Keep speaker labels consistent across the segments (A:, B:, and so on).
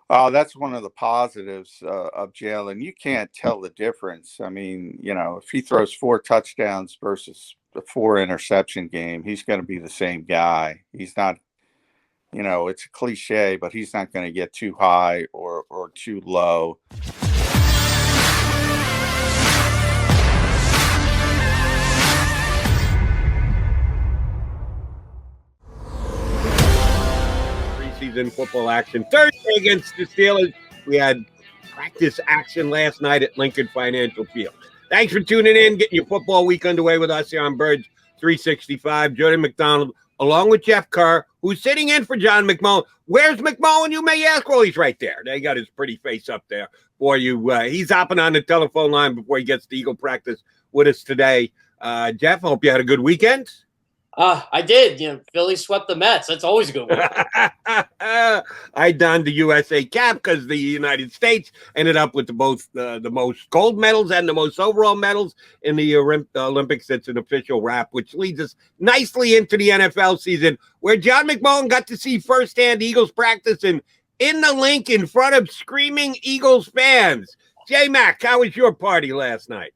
A: That's one of the positives of Jalen. You can't tell the difference. I mean, if he throws 4 touchdowns versus a 4 interception game, he's going to be the same guy. He's not, it's a cliche, but he's not going to get too high or too low.
B: Preseason football action Thursday against the Steelers. We had practice action last night at Lincoln Financial Field. Thanks for tuning in, getting your football week underway with us here on Birds 365. Jody McDonald, along with Jeff Kerr, who's sitting in for John McMullen. Where's McMullen, you may ask? Well, he's right there. They got his pretty face up there for you. He's hopping on the telephone line before he gets to Eagle practice with us today. Jeff, I hope you had a good weekend.
C: I did. Philly swept the Mets. That's always a good one.
B: I donned the USA cap because the United States ended up with the most gold medals and the most overall medals in the Olympics. It's an official wrap, which leads us nicely into the NFL season, where John McMullen got to see firsthand Eagles practice in the Link in front of screaming Eagles fans. J-Mac, how was your party last night?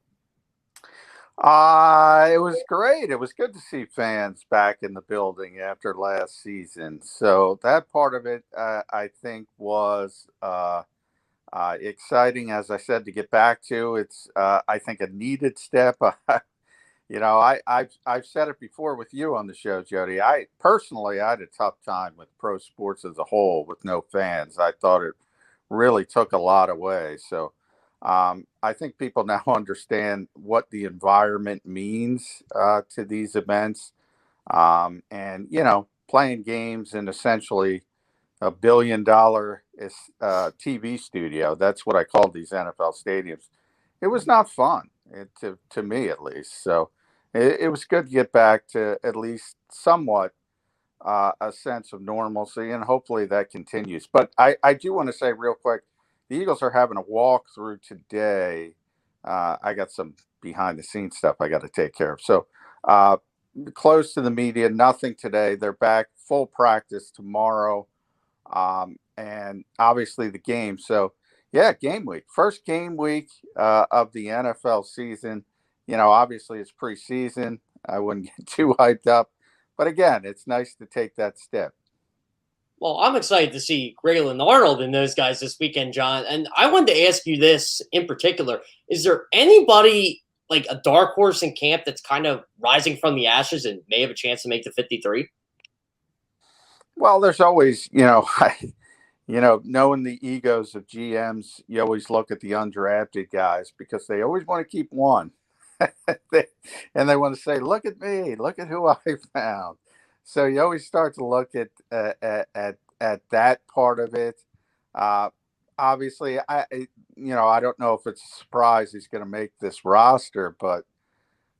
A: It was great. It was good to see fans back in the building after last season. So that part of it, I think, was exciting, as I said, to get back to. It's, I think, a needed step. I've said it before with you on the show, Jody. I had a tough time with pro sports as a whole with no fans. I thought it really took a lot away. So I think people now understand what the environment means to these events. And, playing games in essentially $1 billion TV studio. That's what I call these NFL stadiums. It was not fun, to me at least. So it was good to get back to at least somewhat a sense of normalcy, and hopefully that continues. But I do want to say real quick, the Eagles are having a walkthrough today. I got some behind-the-scenes stuff I got to take care of. So close to the media, nothing today. They're back full practice tomorrow, and obviously the game. So, yeah, game week. First game week of the NFL season. Obviously it's preseason. I wouldn't get too hyped up. But, again, it's nice to take that step.
C: Well, I'm excited to see Grayland Arnold and those guys this weekend, John. And I wanted to ask you this in particular. Is there anybody like a dark horse in camp that's kind of rising from the ashes and may have a chance to make the 53?
A: Well, there's always, knowing the egos of GMs, you always look at the undrafted guys because they always want to keep one. And they want to say, look at me, look at who I found. So you always start to look at that part of it. Obviously, I don't know if it's a surprise he's going to make this roster, but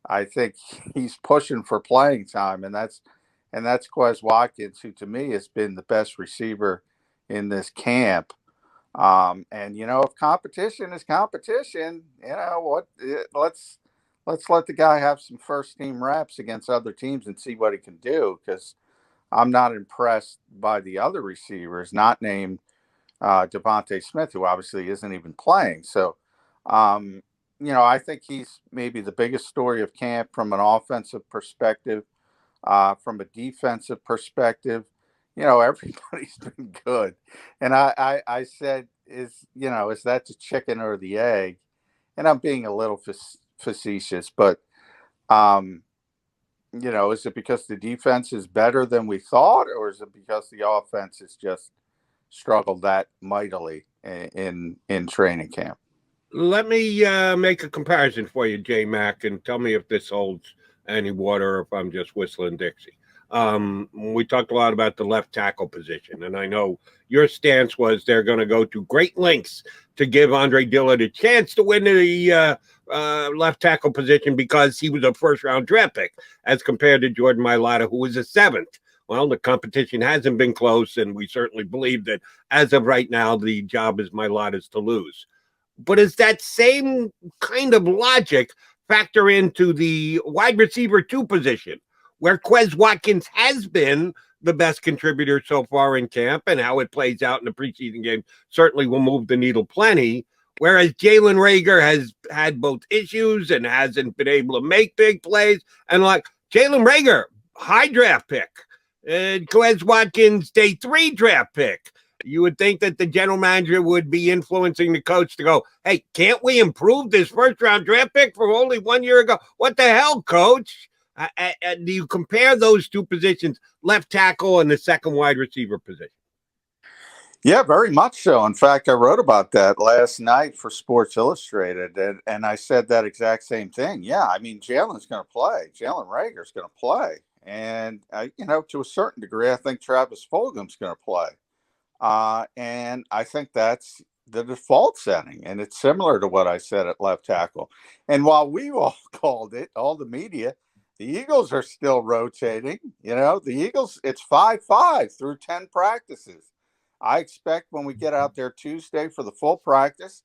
A: I think he's pushing for playing time, and that's Quez Watkins, who to me has been the best receiver in this camp. And if competition is competition, let's let the guy have some first team reps against other teams and see what he can do, because I'm not impressed by the other receivers, not named Devontae Smith, who obviously isn't even playing. So, I think he's maybe the biggest story of camp from an offensive perspective. From a defensive perspective, everybody's been good. And I said, is that the chicken or the egg? And I'm being a little facetious, but is it because the defense is better than we thought, or is it because the offense has just struggled that mightily in training camp?
B: Let me make a comparison for you, J-Mac, and tell me if this holds any water or if I'm just whistling Dixie. We talked a lot about the left tackle position, and I know your stance was they're going to go to great lengths to give Andre Dillard a chance to win the left tackle position because he was a first-round draft pick as compared to Jordan Mailata, who was a 7th. Well, the competition hasn't been close, and we certainly believe that as of right now, the job is Mailata's to lose. But is that same kind of logic factor into the wide receiver 2 position, where Quez Watkins has been the best contributor so far in camp, and how it plays out in the preseason game certainly will move the needle plenty. Whereas Jalen Reagor has had both issues and hasn't been able to make big plays. And like Jalen Reagor, high draft pick. Quez Watkins, day 3 draft pick. You would think that the general manager would be influencing the coach to go, hey, can't we improve this first-round draft pick from only 1 year ago? What the hell, coach? Do you compare those two positions, left tackle and the second wide receiver position?
A: Yeah, very much so. In fact, I wrote about that last night for Sports Illustrated, and I said that exact same thing. Yeah, I mean, Jalen's going to play. Jalen Rager's going to play. And, to a certain degree, I think Travis Fulgham's going to play. And I think that's the default setting. And it's similar to what I said at left tackle. And while we all called it, all the media, the Eagles are still rotating. The Eagles, it's 5-5 through 10 practices. I expect when we get out there Tuesday for the full practice,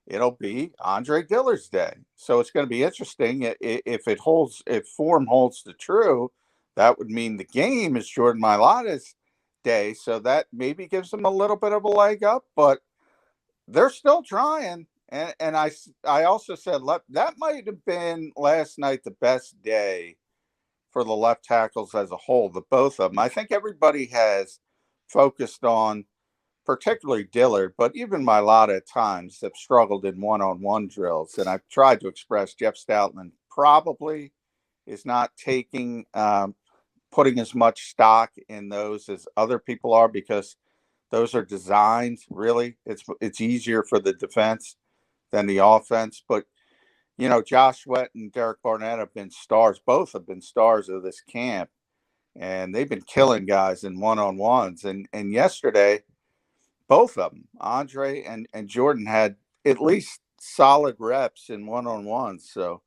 A: it'll be Andre Dillard's day. So it's going to be interesting if form holds the true. That would mean the game is Jordan Mailata's day. So that maybe gives them a little bit of a leg up, but they're still trying. And I also said that might have been last night the best day for the left tackles as a whole, the both of them. I think everybody has focused on particularly Dillard, but even Mailata at times have struggled in one-on-one drills. And I've tried to express Jeff Stoutland probably is not putting as much stock in those as other people are, because those are designed, really. It's easier for the defense than the offense. But, Josh Sweat and Derek Barnett have been stars. Both have been stars of this camp. And they've been killing guys in one-on-ones. And yesterday, both of them, Andre and Jordan, had at least solid reps in one-on-ones. So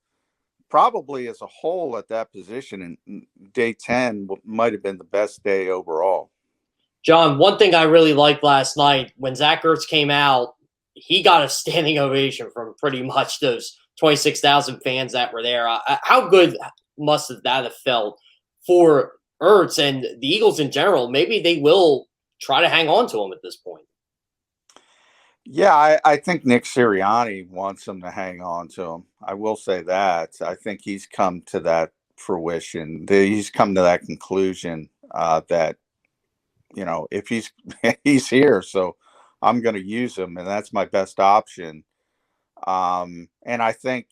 A: probably as a whole at that position in day 10 might have been the best day overall.
C: John, one thing I really liked last night, when Zach Ertz came out, he got a standing ovation from pretty much those 26,000 fans that were there. How good must that have felt for Ertz and the Eagles in general? Maybe they will try to hang on to him at this point.
A: Yeah, I think Nick Sirianni wants him to hang on to him. I will say that. I think he's come to that fruition. He's come to that conclusion that, if he's here, so I'm going to use him, and that's my best option. And I think,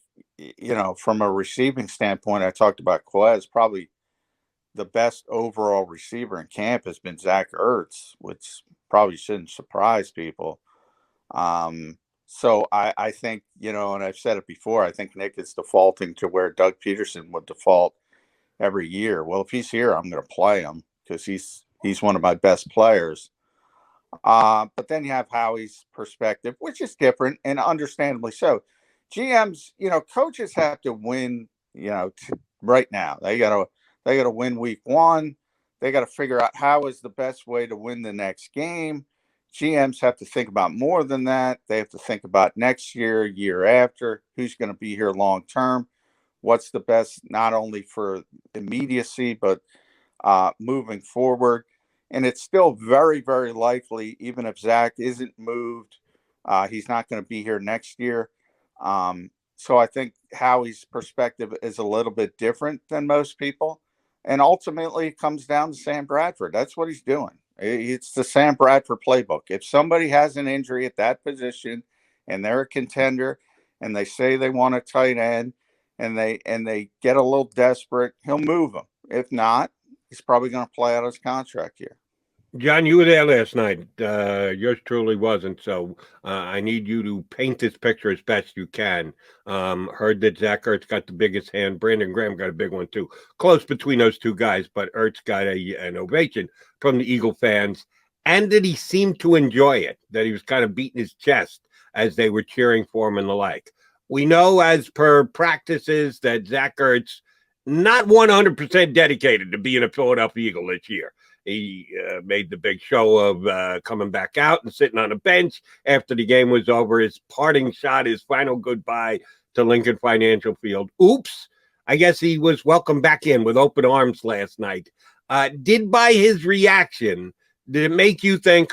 A: from a receiving standpoint, I talked about Quez, probably the best overall receiver in camp has been Zach Ertz, which probably shouldn't surprise people. So I think, and I've said it before, I think Nick is defaulting to where Doug Peterson would default every year. Well, if he's here, I'm going to play him because he's one of my best players. But then you have Howie's perspective, which is different and understandably so. GMs, coaches have to win, right now. They got to win week 1. They got to figure out how is the best way to win the next game. GMs have to think about more than that. They have to think about next year, year after, who's going to be here long term, what's the best not only for immediacy, but moving forward. And it's still very, very likely, even if Zach isn't moved, he's not going to be here next year. So I think Howie's perspective is a little bit different than most people. And ultimately, it comes down to Sam Bradford. That's what he's doing. It's the Sam Bradford playbook. If somebody has an injury at that position and they're a contender and they say they want a tight end and they get a little desperate, he'll move them. If not, he's probably going to play out his contract here.
B: John, you were there last night. Yours truly wasn't. So I need you to paint this picture as best you can. Heard that Zach Ertz got the biggest hand. Brandon Graham got a big one too. Close between those two guys, but Ertz got an ovation from the Eagle fans. And that he seemed to enjoy it, that he was kind of beating his chest as they were cheering for him and the like. We know as per practices that Zach Ertz not 100% dedicated to being a Philadelphia Eagle this year. He made the big show of coming back out and sitting on a bench after the game was over. His parting shot, his final goodbye to Lincoln Financial Field. Oops. I guess he was welcomed back in with open arms last night. Did by his reaction, did it make you think,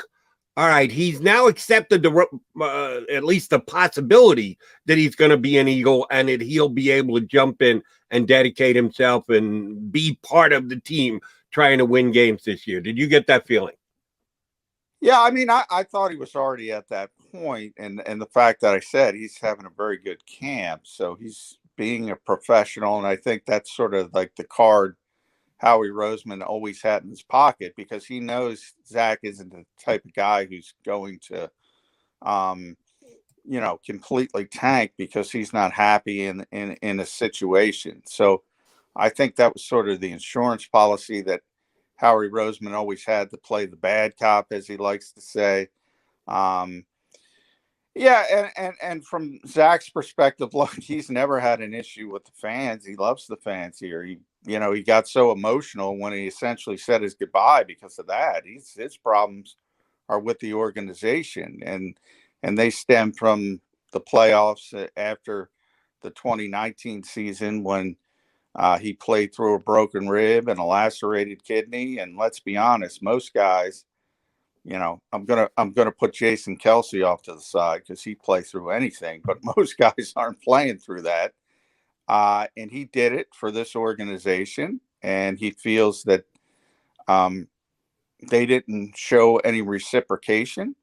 B: all right, he's now accepted at least the possibility that he's going to be an Eagle and that he'll be able to jump in and dedicate himself and be part of the team trying to win games this year? Did you get that feeling?
A: Yeah, I mean, I thought he was already at that point, and the fact that I said he's having a very good camp, so he's being a professional, and I think that's sort of like the card Howie Roseman always had in his pocket, because he knows Zach isn't the type of guy who's going to, completely tank because he's not happy in a situation. So I think that was sort of the insurance policy that Howie Roseman always had, to play the bad cop, as he likes to say. And from Zach's perspective, look, he's never had an issue with the fans. He loves the fans here. He got so emotional when he essentially said his goodbye because of that. His problems are with the organization, and they stem from the playoffs after the 2019 season, when he played through a broken rib and a lacerated kidney. And let's be honest, most guys, I'm gonna put Jason Kelsey off to the side because he played through anything, but most guys aren't playing through that. And he did it for this organization, and he feels that they didn't show any reciprocation.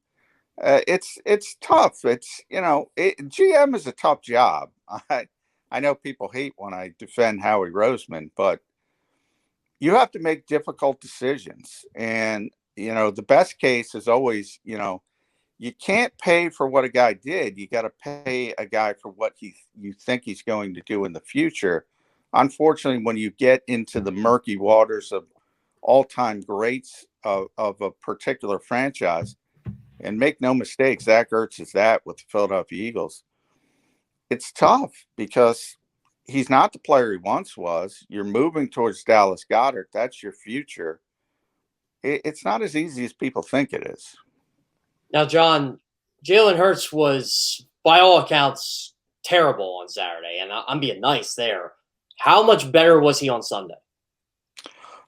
A: It's tough. GM is a tough job. I know people hate when I defend Howie Roseman, but you have to make difficult decisions. And, the best case is always, you can't pay for what a guy did. You got to pay a guy for what you think he's going to do in the future. Unfortunately, when you get into the murky waters of all-time greats of a particular franchise, and make no mistake, Zach Ertz is that with the Philadelphia Eagles, it's tough because he's not the player he once was. You're moving towards Dallas Goedert. That's your future. It's not as easy as people think it is.
C: Now, John, Jalen Hurts was, by all accounts, terrible on Saturday, and I'm being nice there. How much better was he on Sunday?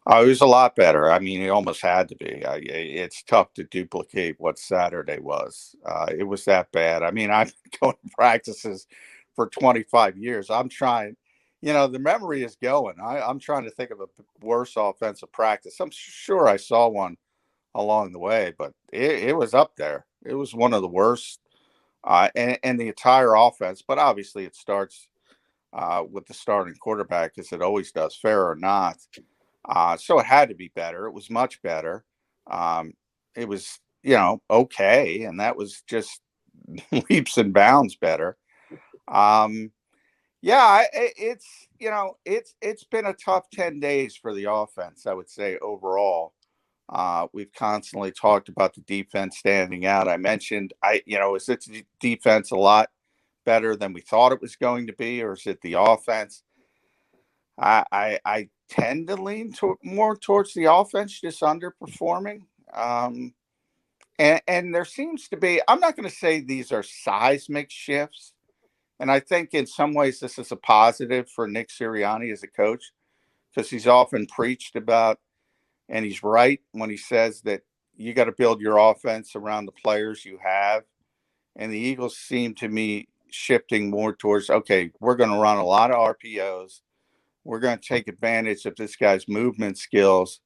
A: He was a lot better. I mean, he almost had to be. It's tough to duplicate what Saturday was. It was that bad. I mean, I've been going to practices for 25 years. I'm trying, the memory is going. I'm trying to think of a worse offensive practice. I'm sure I saw one along the way, but it was up there. It was one of the worst, and the entire offense. But obviously, it starts with the starting quarterback, as it always does, fair or not. So it had to be better. It was much better. It was, okay, and that was just leaps and bounds better. It's been a tough 10 days for the offense, I would say, overall. We've constantly talked about the defense standing out. I mentioned, is the defense a lot better than we thought it was going to be, or is it the offense? I tend to lean more towards the offense just underperforming. And there seems to be, I'm not going to say these are seismic shifts. And I think in some ways this is a positive for Nick Sirianni as a coach, because he's often preached about, and he's right when he says that you got to build your offense around the players you have. And the Eagles seem to me shifting more towards, okay, we're going to run a lot of RPOs. We're going to take advantage of this guy's movement skills.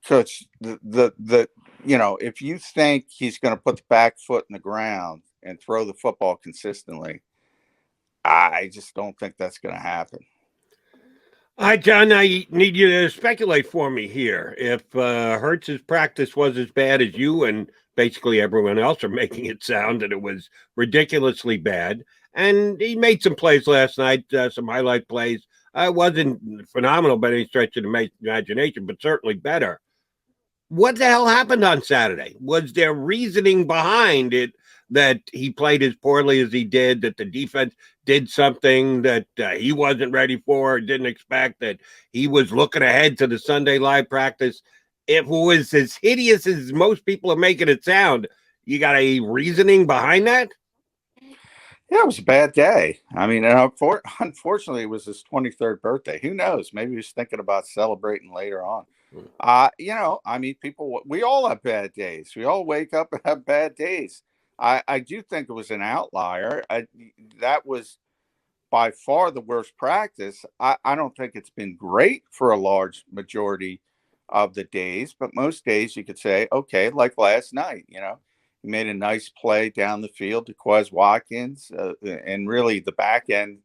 A: Coach, if you think he's going to put the back foot in the ground and throw the football consistently, I just don't think that's going to happen.
B: All right, John, I need you to speculate for me here. If Hurts's practice was as bad as you and basically everyone else are making it sound that it was ridiculously bad, and he made some plays last night, some highlight plays. It wasn't phenomenal by any stretch of the imagination, but certainly better. What the hell happened on Saturday? Was there reasoning behind it that he played as poorly as he did, that the defense did something that he wasn't ready for, didn't expect, that he was looking ahead to the Sunday live practice? If it was as hideous as most people are making it sound, you got a reasoning behind that?
A: Yeah, it was a bad day. I mean, and unfortunately, it was his 23rd birthday. Who knows? Maybe he was thinking about celebrating later on. I mean, we all have bad days. We all wake up and have bad days. I do think it was an outlier. That was by far the worst practice. I don't think it's been great for a large majority of the days, but most days you could say, okay, like last night, he made a nice play down the field to Quez Watkins, and really the back end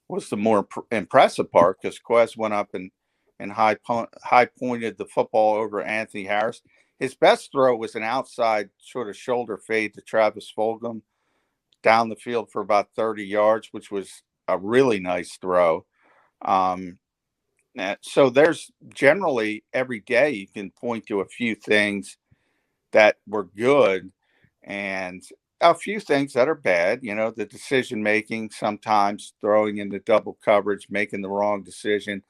A: was the more impressive part because Quez went up and high pointed the football over Anthony Harris. His best throw was an outside sort of shoulder fade to Travis Fulgham down the field for about 30 yards, which was a really nice throw. So there's generally every day you can point to a few things that were good and a few things that are bad. The decision making, sometimes throwing into double coverage, making the wrong decision.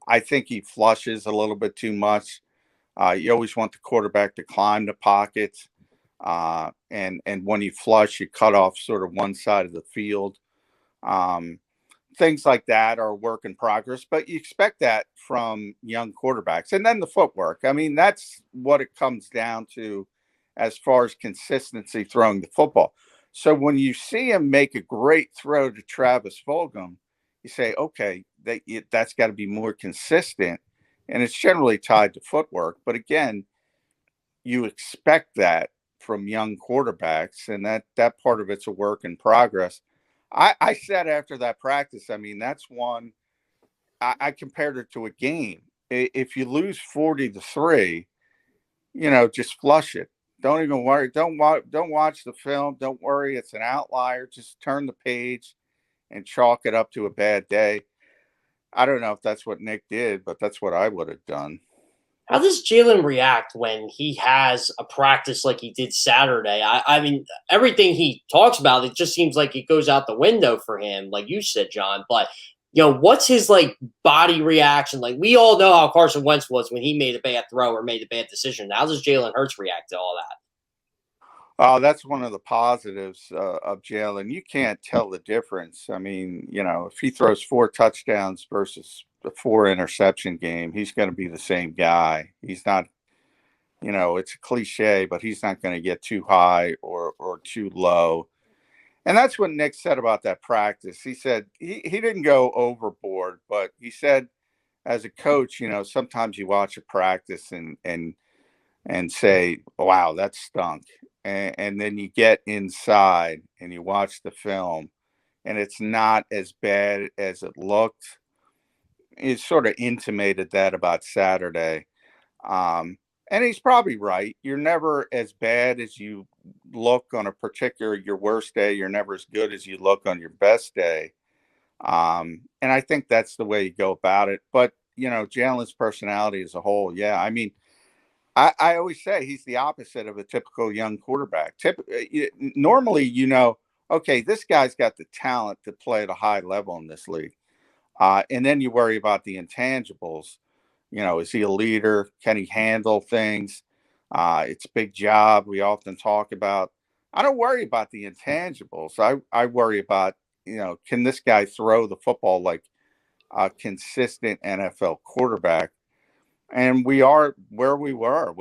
A: I think he flushes a little bit too much. You always want the quarterback to climb the pockets. And when you flush, you cut off sort of one side of the field. Things like that are a work in progress, but you expect that from young quarterbacks. And then the footwork. I mean, that's what it comes down to as far as consistency throwing the football. So when you see him make a great throw to Travis Fulgham, you say, okay, that's got to be more consistent. And it's generally tied to footwork. But again, you expect that from young quarterbacks, and that part of it's a work in progress. I said after that practice, I mean, that's one I compared it to a game. If you lose 40-3, just flush it. Don't even worry. Don't watch the film. Don't worry. It's an outlier. Just turn the page and chalk it up to a bad day. I don't know if that's what Nick did, but that's what I would have done.
C: How does Jalen react when he has a practice like he did Saturday? I mean, everything he talks about, it just seems like it goes out the window for him, like you said, John. But what's his like body reaction? Like we all know how Carson Wentz was when he made a bad throw or made a bad decision. How does Jalen Hurts react to all that?
A: That's one of the positives of Jalen. You can't tell the difference. I mean, if he throws 4 touchdowns versus the 4 interception game, he's going to be the same guy. He's not, it's a cliche, but he's not going to get too high or too low. And that's what Nick said about that practice. He said he didn't go overboard, but he said as a coach, sometimes you watch a practice and say, wow, that stunk. And then you get inside and you watch the film and it's not as bad as it looked. It sort of intimated that about Saturday. And he's probably right. You're never as bad as you look on your worst day. You're never as good as you look on your best day. And I think that's the way you go about it. But, Jalen's personality as a whole, yeah. I mean, I always say he's the opposite of a typical young quarterback. Normally, okay, this guy's got the talent to play at a high level in this league. And then you worry about the intangibles. Is he a leader? Can he handle things? It's a big job. We often talk about. I don't worry about the intangibles. I worry about, can this guy throw the football like a consistent NFL quarterback? And we are where we were.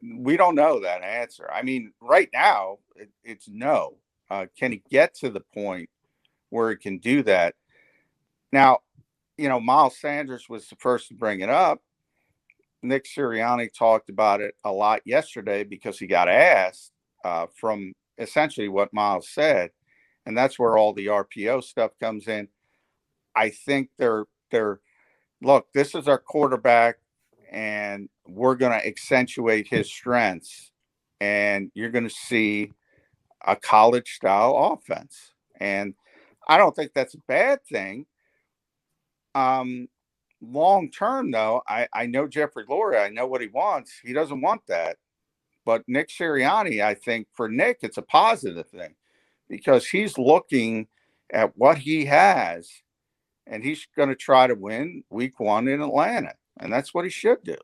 A: We don't know that answer. I mean, right now, it's no. Can he get to the point where he can do that? Now, Miles Sanders was the first to bring it up. Nick Sirianni talked about it a lot yesterday because he got asked from essentially what Miles said. And that's where all the RPO stuff comes in. I think look, this is our quarterback. And we're going to accentuate his strengths, and you're going to see a college-style offense. And I don't think that's a bad thing. Long-term, though, I know Jeffrey Lurie. I know what he wants. He doesn't want that. But Nick Sirianni, I think for Nick, it's a positive thing because he's looking at what he has, and he's going to try to win week 1 in Atlanta. And that's what he should do.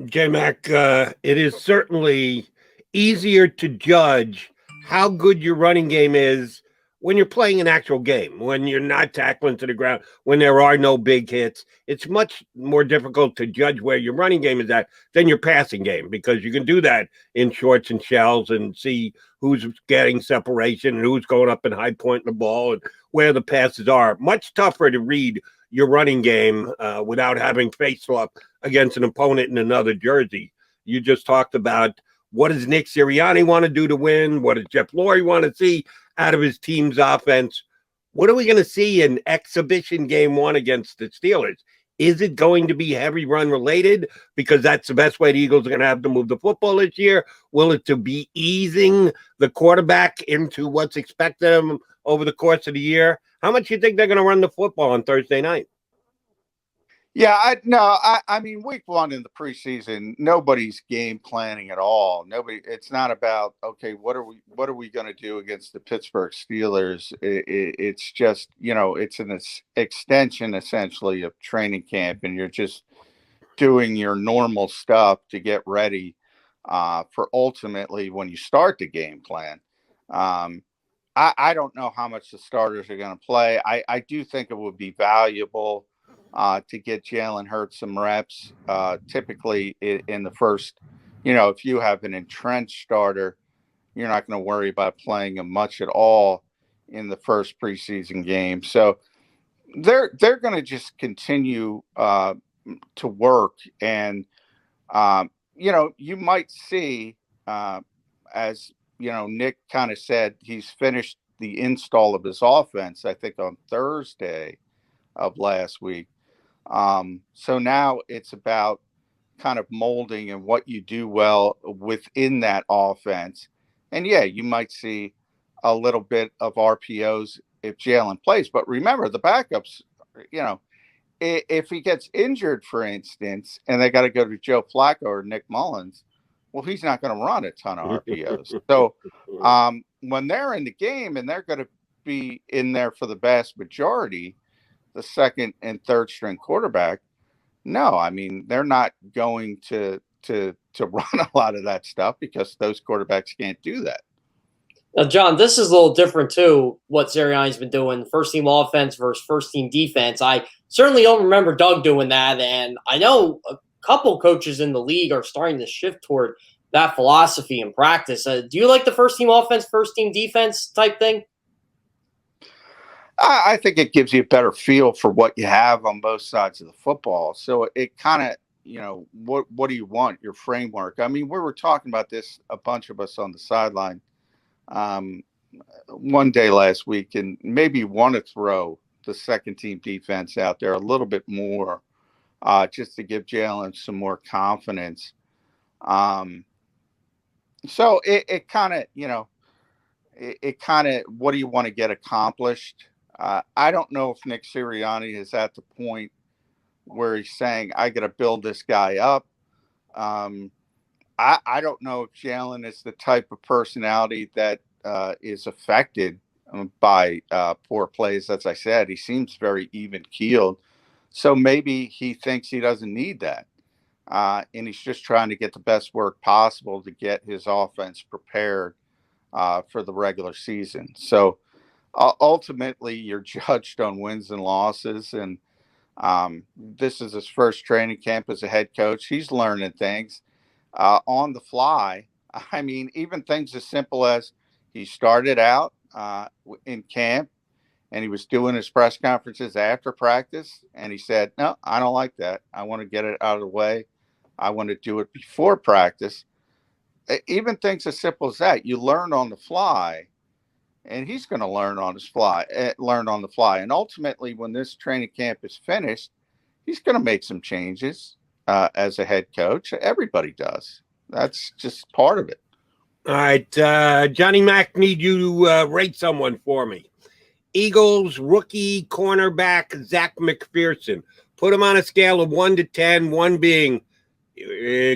B: J-Mac, it is certainly easier to judge how good your running game is when you're playing an actual game, when you're not tackling to the ground, when there are no big hits, it's much more difficult to judge where your running game is at than your passing game, because you can do that in shorts and shells and see who's getting separation and who's going up and high pointing the ball and where the passes are. Much tougher to read your running game without having faced off against an opponent in another jersey. You just talked about, what does Nick Sirianni want to do to win? What does Jeff Lurie want to see out of his team's offense? What are we going to see in exhibition game one against the Steelers? Is it going to be heavy run related, because that's the best way the Eagles are going to have to move the football this year? Will it to be easing the quarterback into what's expected of him over the course of the year? How much do you think they're going to run the football on Thursday night?
A: Yeah, I mean, week one in the preseason, nobody's game planning at all. Nobody. It's not about, okay, what are we going to do against the Pittsburgh Steelers? It's just, it's an extension essentially of training camp, and you're just doing your normal stuff to get ready for ultimately when you start the game plan. I don't know how much the starters are going to play. I do think it would be valuable to get Jalen Hurts some reps. Typically in the first, if you have an entrenched starter, you're not going to worry about playing him much at all in the first preseason game. So they're going to just continue to work. And, you might see, as, Nick kind of said, he's finished the install of his offense, I think on Thursday of last week. So now it's about kind of molding and what you do well within that offense. And yeah, you might see a little bit of RPOs if Jalen plays, but remember the backups, if he gets injured, for instance, and they got to go to Joe Flacco or Nick Mullins, well, he's not going to run a ton of RPOs. So when they're in the game and they're going to be in there for the vast majority, the second and third string quarterback, no, I mean, they're not going to run a lot of that stuff because those quarterbacks can't do that.
C: Now, John, this is a little different too, what Sirianni's been doing, first team offense versus first team defense. I certainly don't remember Doug doing that, and I know a couple coaches in the league are starting to shift toward that philosophy in practice. Do you like the first team offense, first team defense type thing?
A: I think it gives you a better feel for what you have on both sides of the football. So it kind of, what do you want, your framework? I mean, we were talking about this, a bunch of us on the sideline one day last week, and maybe want to throw the second team defense out there a little bit more just to give Jalen some more confidence. So it kind of, it kind of, what do you want to get accomplished? I don't know if Nick Sirianni is at the point where he's saying, I got to build this guy up. I don't know if Jalen is the type of personality that is affected by poor plays. As I said, he seems very even-keeled. So maybe he thinks he doesn't need that. And he's just trying to get the best work possible to get his offense prepared for the regular season. So ultimately, you're judged on wins and losses. And this is his first training camp as a head coach. He's learning things on the fly. I mean, even things as simple as he started out in camp and he was doing his press conferences after practice. And he said, no, I don't like that. I want to get it out of the way. I want to do it before practice. Even things as simple as that, you learn on the fly, and he's going to learn on the fly. And ultimately, when this training camp is finished, he's going to make some changes as a head coach. Everybody does. That's just part of it.
B: All right, Johnny Mac, need you to rate someone for me. Eagles rookie cornerback Zach McPherson. Put him on a scale of 1 to 10, 1 being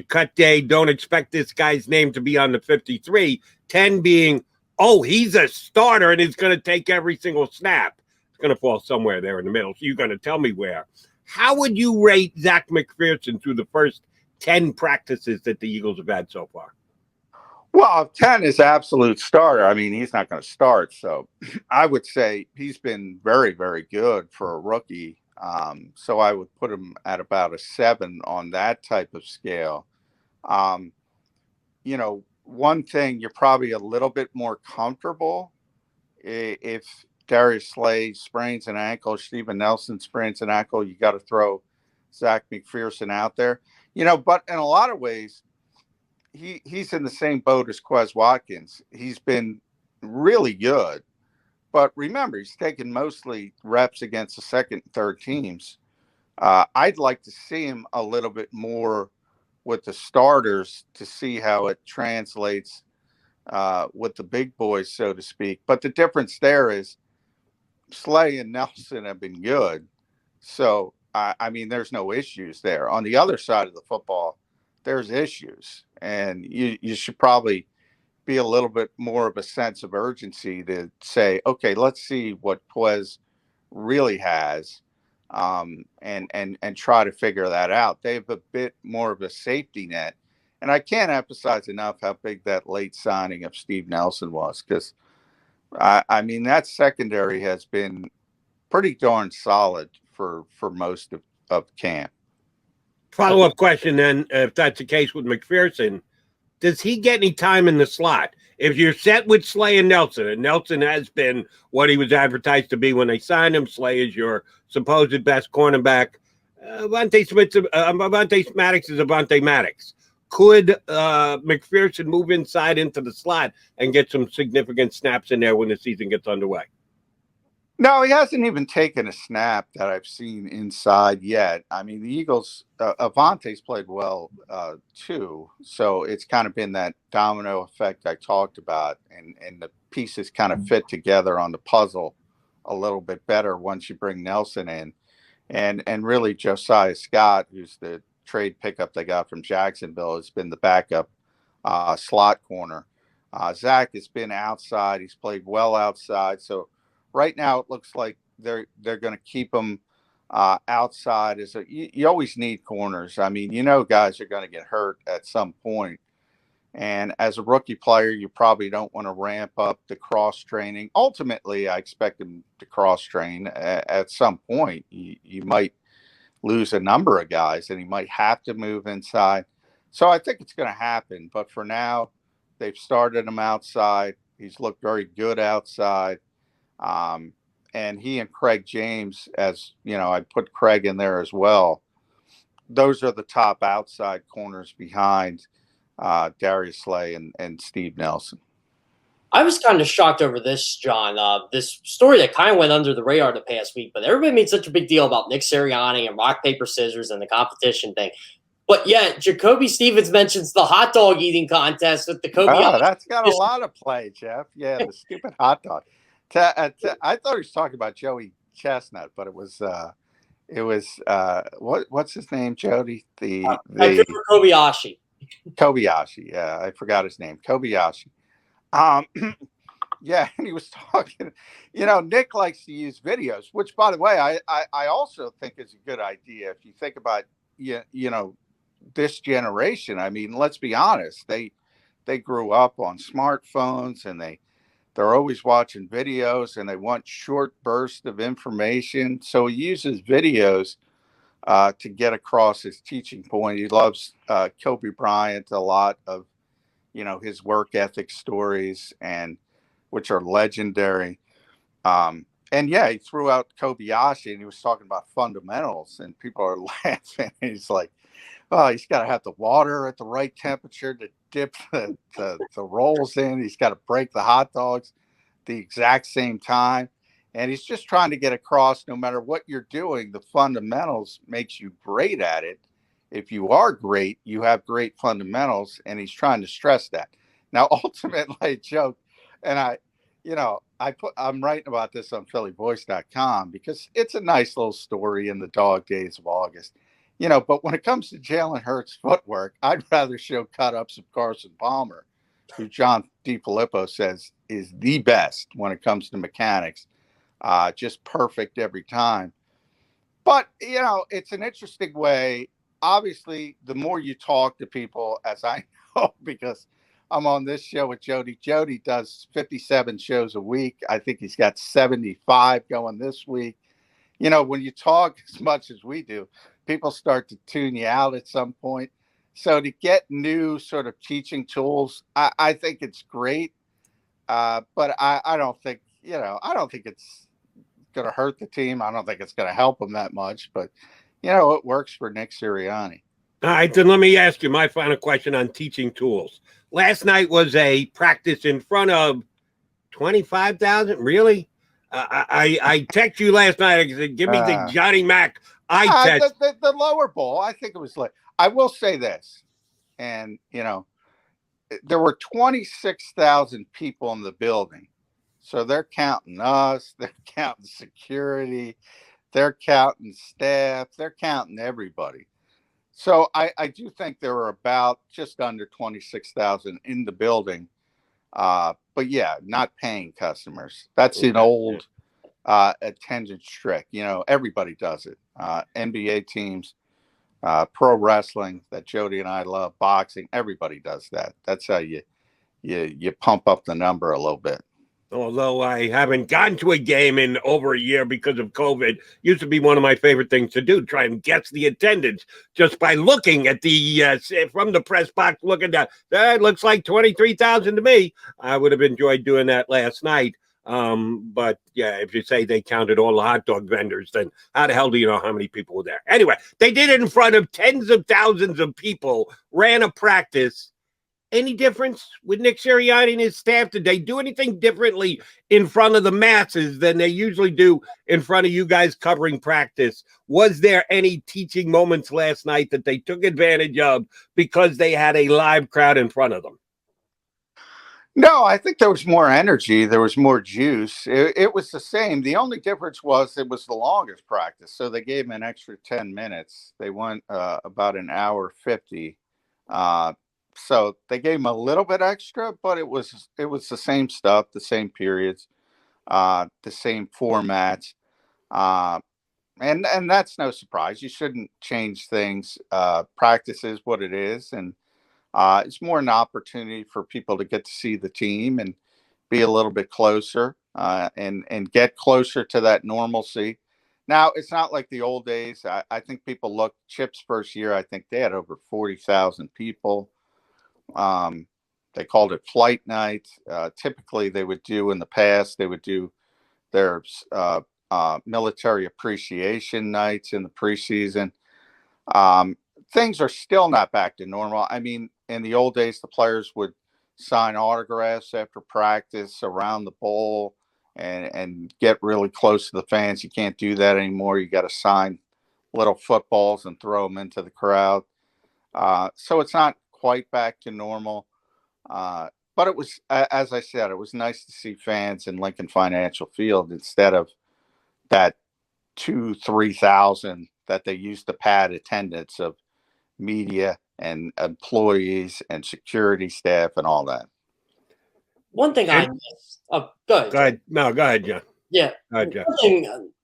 B: cut day, don't expect this guy's name to be on the 53, 10 being, oh, he's a starter and he's going to take every single snap. It's going to fall somewhere there in the middle. So you're going to tell me where. How would you rate Zach McPherson through the first 10 practices that the Eagles have had so far?
A: Well, 10 is absolute starter. I mean, he's not going to start. So I would say he's been very, very good for a rookie. So I would put him at about a 7 on that type of scale. Um, one thing you're probably a little bit more comfortable if Darius Slay sprains an ankle, Steven Nelson sprains an ankle, you got to throw Zach McPherson out there. But in a lot of ways, he's in the same boat as Quez Watkins. He's been really good, but remember, he's taken mostly reps against the second and third teams. I'd like to see him a little bit more with the starters to see how it translates with the big boys, so to speak. But the difference there is Slay and Nelson have been good. So, I mean, there's no issues there. On the other side of the football, there's issues. And you should probably be a little bit more of a sense of urgency to say, okay, let's see what Quez really has, and try to figure that out. They have a bit more of a safety net. And I can't emphasize enough how big that late signing of Steve Nelson was, because I mean, that secondary has been pretty darn solid for most of camp.
B: Follow-up question then, if that's the case with McPherson, does he get any time in the slot? If you're set with Slay and Nelson has been what he was advertised to be when they signed him, Slay is your supposed best cornerback. Avonte Maddox is Avonte Maddox. Could McPherson move inside into the slot and get some significant snaps in there when the season gets underway?
A: No, he hasn't even taken a snap that I've seen inside yet. I mean, the Eagles, Avonte's played well too. So it's kind of been that domino effect I talked about, and the pieces kind of fit together on the puzzle a little bit better once you bring Nelson in. And really Josiah Scott, who's the trade pickup they got from Jacksonville, has been the backup slot corner. Zach has been outside. He's played well outside. So right now, it looks like they're going to keep him outside. You always need corners. I mean, guys are going to get hurt at some point. And as a rookie player, you probably don't want to ramp up the cross training. Ultimately, I expect him to cross train at some point. You might lose a number of guys, and he might have to move inside. So I think it's going to happen. But for now, they've started him outside. He's looked very good outside. And he and Craig James, as I put Craig in there as well. Those are the top outside corners behind Darius Slay and Steve Nelson.
C: I was kind of shocked over this, John. This story that kind of went under the radar the past week, but everybody made such a big deal about Nick Sirianni and rock, paper, scissors and the competition thing. But yet, Jacoby Stevens mentions the hot dog eating contest with the Kobe.
A: Oh, that's got a lot of play, Jeff. Yeah, the stupid hot dog. I thought he was talking about Joey Chestnut, but it was what's his name, Jody? The
C: Kobayashi.
A: Kobayashi. Yeah, I forgot his name. Kobayashi. Yeah, and he was talking. Nick likes to use videos, which, by the way, I also think is a good idea. If you think about this generation, I mean, let's be honest, they grew up on smartphones, and they're always watching videos, and they want short bursts of information. So he uses videos to get across his teaching point. He loves Kobe Bryant, a lot of his work ethic stories, and which are legendary. And yeah, he threw out Kobayashi, and he was talking about fundamentals, and people are laughing. He's like, oh, he's got to have the water at the right temperature to dip the rolls in. He's got to break the hot dogs the exact same time. And he's just trying to get across, no matter what you're doing, the fundamentals makes you great at it. If you are great, you have great fundamentals, and he's trying to stress that. Now, ultimately, I joke, and I'm writing about this on phillyvoice.com because it's a nice little story in the dog days of August. But when it comes to Jalen Hurts' footwork, I'd rather show cut-ups of Carson Palmer, who John DiFilippo says is the best when it comes to mechanics, just perfect every time. But, it's an interesting way. Obviously, the more you talk to people, as I know, because I'm on this show with Jody. Jody does 57 shows a week. I think he's got 75 going this week. You know, when you talk as much as we do, people start to tune you out at some point. So to get new sort of teaching tools, I think it's great. But I don't think, I don't think it's going to hurt the team. I don't think it's going to help them that much. But, it works for Nick Sirianni.
B: All right, then let me ask you my final question on teaching tools. Last night was a practice in front of 25,000. Really? I text you last night. I said, give me the Johnny Mac eye test.
A: The lower bowl, I think it was like, I will say this. And, there were 26,000 people in the building. So they're counting us, they're counting security, they're counting staff, they're counting everybody. So I do think there were about just under 26,000 in the building. But yeah, not paying customers. That's an old attendance trick. Everybody does it. NBA teams, pro wrestling that Jody and I love, boxing, everybody does that. That's how you pump up the number a little bit.
B: Although I haven't gone to a game in over a year because of COVID, used to be one of my favorite things to do, try and guess the attendance just by looking at the, from the press box, looking down. That looks like 23,000 to me. I would have enjoyed doing that last night. But yeah, if you say they counted all the hot dog vendors, then how the hell do you know how many people were there? Anyway, they did it in front of tens of thousands of people, ran a practice. Any difference with Nick Sirianni and his staff? Did they do anything differently in front of the masses than they usually do in front of you guys covering practice? Was there any teaching moments last night that they took advantage of because they had a live crowd in front of them?
A: No, I think there was more energy. There was more juice. It was the same. The only difference was it was the longest practice. So they gave them an extra 10 minutes. They went about an hour 50. So they gave him a little bit extra, but it was the same stuff, the same periods, the same formats, and that's no surprise. You shouldn't change things. Practice is what it is, and it's more an opportunity for people to get to see the team and be a little bit closer, and get closer to that normalcy. Now, it's not like the old days. I think people look Chip's first year. I think they had over 40,000 people. They called it flight night. Typically, they would do in the past, they would do their military appreciation nights in the preseason. Things are still not back to normal. I mean, in the old days, the players would sign autographs after practice around the bowl and get really close to the fans. You can't do that anymore. You got to sign little footballs and throw them into the crowd. So it's not quite back to normal. But it was, as I said, it was nice to see fans in Lincoln Financial Field instead of that 2,000-3,000 that they used to pad attendance of media and employees and security staff and all that.
C: One thing I missed. Oh, go ahead.
B: Go ahead. No, go ahead, John.
C: Yeah.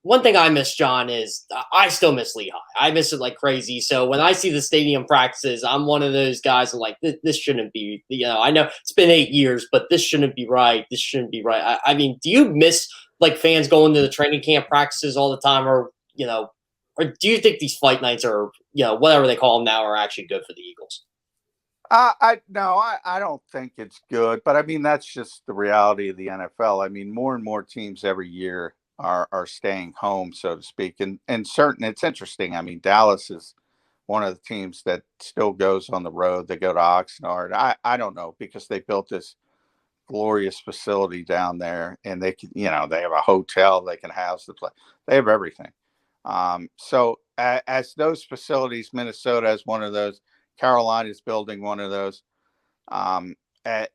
C: One thing I miss, John, is I still miss Lehigh. I miss it like crazy. So when I see the stadium practices, I'm one of those guys who like, this shouldn't be, I know it's been 8 years, but this shouldn't be right. This shouldn't be right. I mean, do you miss like fans going to the training camp practices all the time, or do you think these fight nights are, whatever they call them now, are actually good for the Eagles?
A: I don't think it's good, but I mean, that's just the reality of the NFL. I mean, more and more teams every year are staying home, so to speak. And it's interesting. I mean, Dallas is one of the teams that still goes on the road. They go to Oxnard. I don't know, because they built this glorious facility down there, and they can, they have a hotel, they can house the play. They have everything. So as those facilities, Minnesota has one of those, Carolina's building one of those.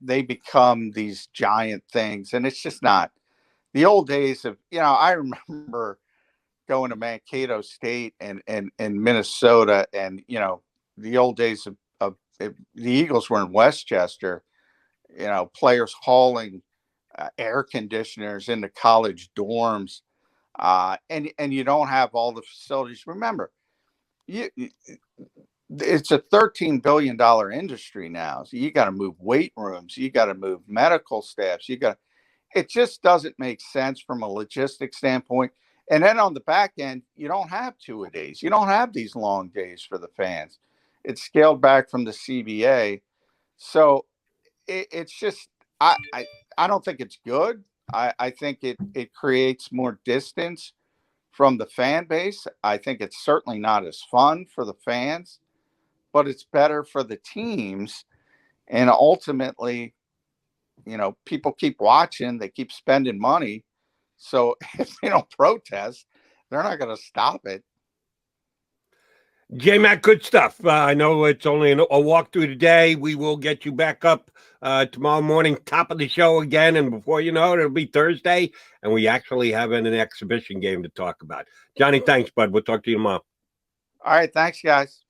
A: They become these giant things, and it's just not the old days of, I remember going to Mankato State and Minnesota, and, the old days of the Eagles were in Westchester, players hauling air conditioners into college dorms, and you don't have all the facilities. Remember, it's a $13 billion industry now. So you got to move weight rooms, you got to move medical staffs, it just doesn't make sense from a logistic standpoint. And then on the back end, you don't have 2-a-days. You don't have these long days for the fans. It's scaled back from the CBA. So it's just, I don't think it's good. I think it creates more distance from the fan base. I think it's certainly not as fun for the fans, but it's better for the teams. And ultimately, people keep watching, they keep spending money. So if they don't protest, they're not going to stop it.
B: J-Mac, good stuff. I know it's only a walkthrough today. We will get you back up tomorrow morning, top of the show again. And before you know it, it'll be Thursday. And we actually have an exhibition game to talk about. Johnny, thanks, bud. We'll talk to you tomorrow.
A: All right. Thanks, guys.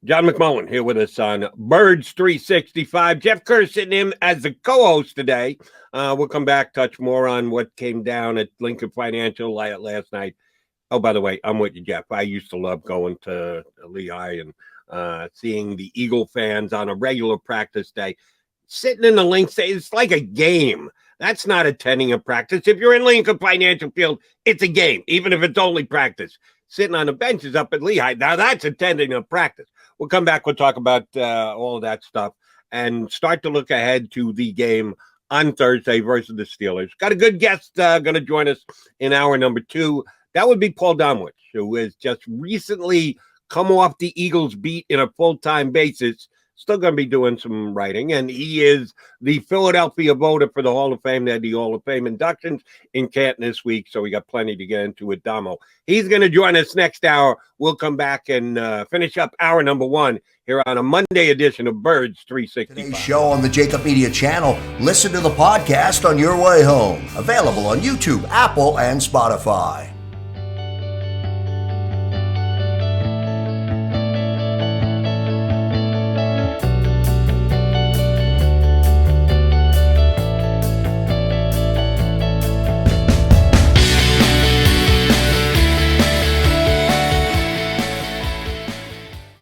B: John McMullen here with us on Birds 365. Jeff Kerr sitting in as the co-host today. We'll come back, touch more on what came down at Lincoln Financial last night. Oh, by the way, I'm with you, Jeff. I used to love going to Lehigh and seeing the Eagle fans on a regular practice day. Sitting in the links, it's like a game. That's not attending a practice. If you're in Lincoln Financial Field, it's a game, even if it's only practice. Sitting on the benches up at Lehigh, now that's attending a practice. We'll come back. We'll talk about all of that stuff and start to look ahead to the game on Thursday versus the Steelers. Got a good guest going to join us in hour number 2. That would be Paul Domwich, who has just recently come off the Eagles beat in a full-time basis. Still going to be doing some writing, and he is the Philadelphia voter for the Hall of Fame. They had the Hall of Fame inductions in Canton this week, so we got plenty to get into with Damo. He's going to join us next hour. We'll come back and finish up hour number 1 here on a Monday edition of Birds 365.
D: Today's show on the JAKIB Media channel. Listen to the podcast on your way home. Available on YouTube, Apple, and Spotify.